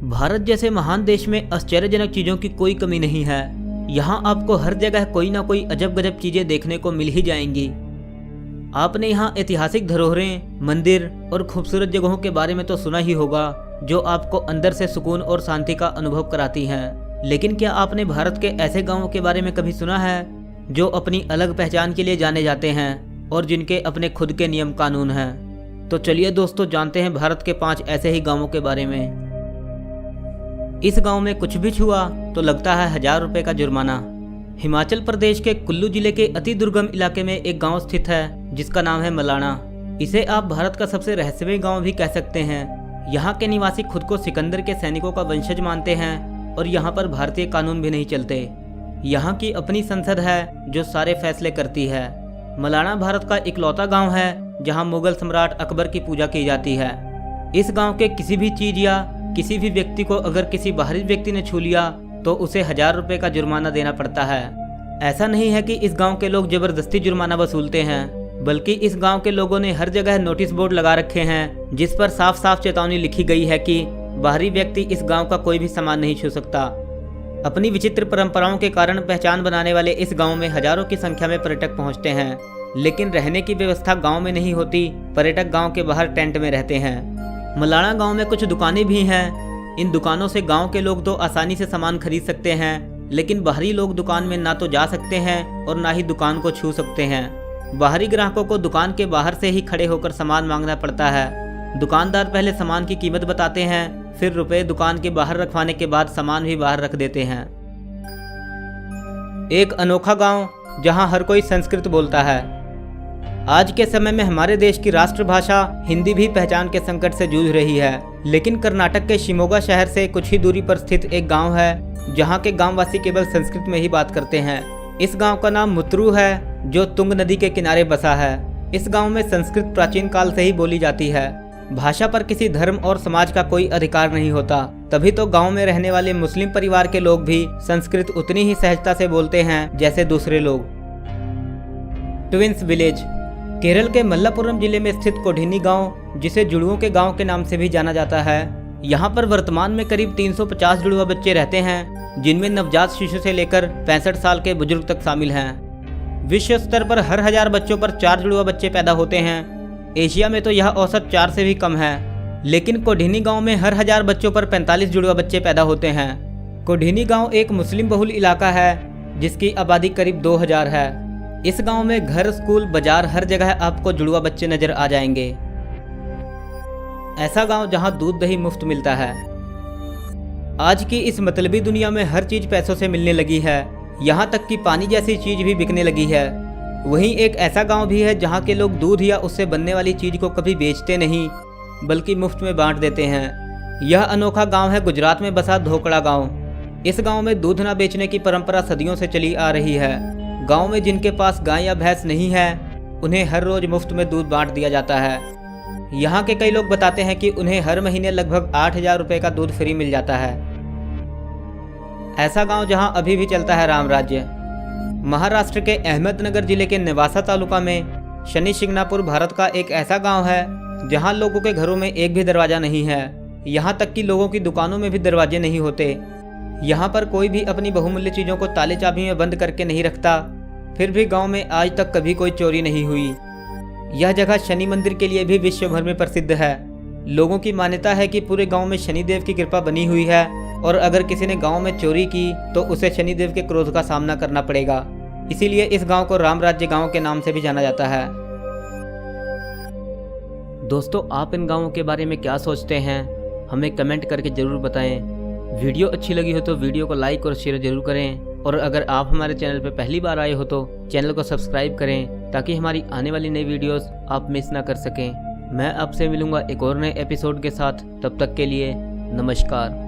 भारत जैसे महान देश में आश्चर्यजनक चीजों की कोई कमी नहीं है। यहाँ आपको हर जगह कोई ना कोई अजब गजब चीजें देखने को मिल ही जाएंगी। आपने यहाँ ऐतिहासिक धरोहरें, मंदिर और खूबसूरत जगहों के बारे में तो सुना ही होगा, जो आपको अंदर से सुकून और शांति का अनुभव कराती हैं। लेकिन क्या आपने भारत के ऐसे गांवों के बारे में कभी सुना है जो अपनी अलग पहचान के लिए जाने जाते हैं और जिनके अपने खुद के नियम कानून हैं? तो चलिए दोस्तों, जानते हैं भारत के 5 ऐसे ही गांवों के बारे में। इस गांव में कुछ भी छुआ तो लगता है 1000 रुपए का जुर्माना। हिमाचल प्रदेश के कुल्लू जिले के अति दुर्गम इलाके में एक गांव स्थित है जिसका नाम है मलाणा। इसे आप भारत का सबसे रहस्यमय गांव भी कह सकते हैं। यहाँ के निवासी खुद को सिकंदर के सैनिकों का वंशज मानते हैं और यहाँ पर भारतीय कानून भी नहीं चलते। यहाँ की अपनी संसद है जो सारे फैसले करती है। मलाणा भारत का इकलौता गांव है जहाँ मुगल सम्राट अकबर की पूजा की जाती है। इस गांव के किसी भी चीज या किसी भी व्यक्ति को अगर किसी बाहरी व्यक्ति ने छू लिया तो उसे 1000 रुपए का जुर्माना देना पड़ता है। ऐसा नहीं है कि इस गांव के लोग जबरदस्ती जुर्माना वसूलते हैं, बल्कि इस गांव के लोगों ने हर जगह नोटिस बोर्ड लगा रखे हैं जिस पर साफ साफ चेतावनी लिखी गई है कि बाहरी व्यक्ति इस गांव का कोई भी सामान नहीं छू सकता। अपनी विचित्र परंपराओं के कारण पहचान बनाने वाले इस गांव में हजारों की संख्या में पर्यटक पहुंचते हैं, लेकिन रहने की व्यवस्था गांव में नहीं होती। पर्यटक गांव के बाहर टेंट में रहते हैं। मलाणा गांव में कुछ दुकानें भी हैं। इन दुकानों से गांव के लोग तो आसानी से सामान खरीद सकते हैं, लेकिन बाहरी लोग दुकान में ना तो जा सकते हैं और ना ही दुकान को छू सकते हैं। बाहरी ग्राहकों को दुकान के बाहर से ही खड़े होकर सामान मांगना पड़ता है। दुकानदार पहले सामान की कीमत बताते हैं, फिर रुपए दुकान के बाहर रखवाने के बाद सामान भी बाहर रख देते हैं। एक अनोखा गांव जहां हर कोई संस्कृत बोलता है। आज के समय में हमारे देश की राष्ट्रभाषा हिंदी भी पहचान के संकट से जूझ रही है, लेकिन कर्नाटक के शिमोगा शहर से कुछ ही दूरी पर स्थित एक गांव है जहां के गांववासी केवल संस्कृत में ही बात करते हैं। इस गांव का नाम मुत्रू है जो तुंग नदी के किनारे बसा है। इस गांव में संस्कृत प्राचीन काल से ही बोली जाती है। भाषा पर किसी धर्म और समाज का कोई अधिकार नहीं होता, तभी तो गांव में रहने वाले मुस्लिम परिवार के लोग भी संस्कृत उतनी ही सहजता से बोलते हैं जैसे दूसरे लोग। ट्विंस विलेज केरल के मल्लापुरम जिले में स्थित कोढिनी गांव, जिसे जुड़ुओं के गांव के नाम से भी जाना जाता है। यहाँ पर वर्तमान में करीब 350 जुड़वा बच्चे रहते हैं, जिनमें नवजात शिशु से लेकर 65 साल के बुजुर्ग तक शामिल हैं। विश्व स्तर पर हर 1000 बच्चों पर 4 जुड़वा बच्चे पैदा होते हैं। एशिया में तो यह औसत 4 से भी कम है, लेकिन कोढिनी गाँव में हर 1000 बच्चों पर 45 जुड़वा बच्चे पैदा होते हैं। कोढिनी गाँव एक मुस्लिम बहुल इलाका है जिसकी आबादी करीब 2000 है। इस गांव में घर, स्कूल, बाजार, हर जगह आपको जुड़वा बच्चे नजर आ जाएंगे। ऐसा गांव जहां दूध दही मुफ्त मिलता है। आज की इस मतलबी दुनिया में हर चीज पैसों से मिलने लगी है, यहां तक कि पानी जैसी चीज भी बिकने लगी है। वहीं एक ऐसा गांव भी है जहां के लोग दूध या उससे बनने वाली चीज को कभी बेचते नहीं, बल्कि मुफ्त में बांट देते हैं। यह अनोखा गाँव है गुजरात में बसा धोकड़ा गाँव। इस गाँव में दूध न बेचने की परंपरा सदियों से चली आ रही है। गांव में जिनके पास गाय या भैंस नहीं है, उन्हें हर रोज मुफ्त में दूध बांट दिया जाता है। यहाँ के कई लोग बताते हैं कि उन्हें हर महीने लगभग 8000 रुपए का दूध फ्री मिल जाता है। ऐसा गांव जहां अभी भी चलता है राम राज्य। महाराष्ट्र के अहमदनगर जिले के नेवासा तालुका में शनि शिंगणापुर भारत का एक ऐसा गांव है जहां लोगों के घरों में एक भी दरवाजा नहीं है। यहाँ तक कि लोगों की दुकानों में भी दरवाजे नहीं होते। यहाँ पर कोई भी अपनी बहुमूल्य चीज़ों को ताले चाबी में बंद करके नहीं रखता। फिर भी गांव में आज तक कभी कोई चोरी नहीं हुई। यह जगह शनि मंदिर के लिए भी विश्व भर में प्रसिद्ध है। लोगों की मान्यता है कि पूरे गांव में शनिदेव की कृपा बनी हुई है और अगर किसी ने गांव में चोरी की तो उसे शनिदेव के क्रोध का सामना करना पड़ेगा। इसीलिए इस गांव को राम राज्य गांव के नाम से भी जाना जाता है। दोस्तों, आप इन गांवों के बारे में क्या सोचते हैं, हमें कमेंट करके जरूर बताएं। वीडियो अच्छी लगी हो तो वीडियो को लाइक और शेयर जरूर करें, और अगर आप हमारे चैनल पर पहली बार आए हो तो चैनल को सब्सक्राइब करें ताकि हमारी आने वाली नई वीडियोस आप मिस ना कर सकें। मैं आपसे मिलूंगा एक और नए एपिसोड के साथ। तब तक के लिए नमस्कार।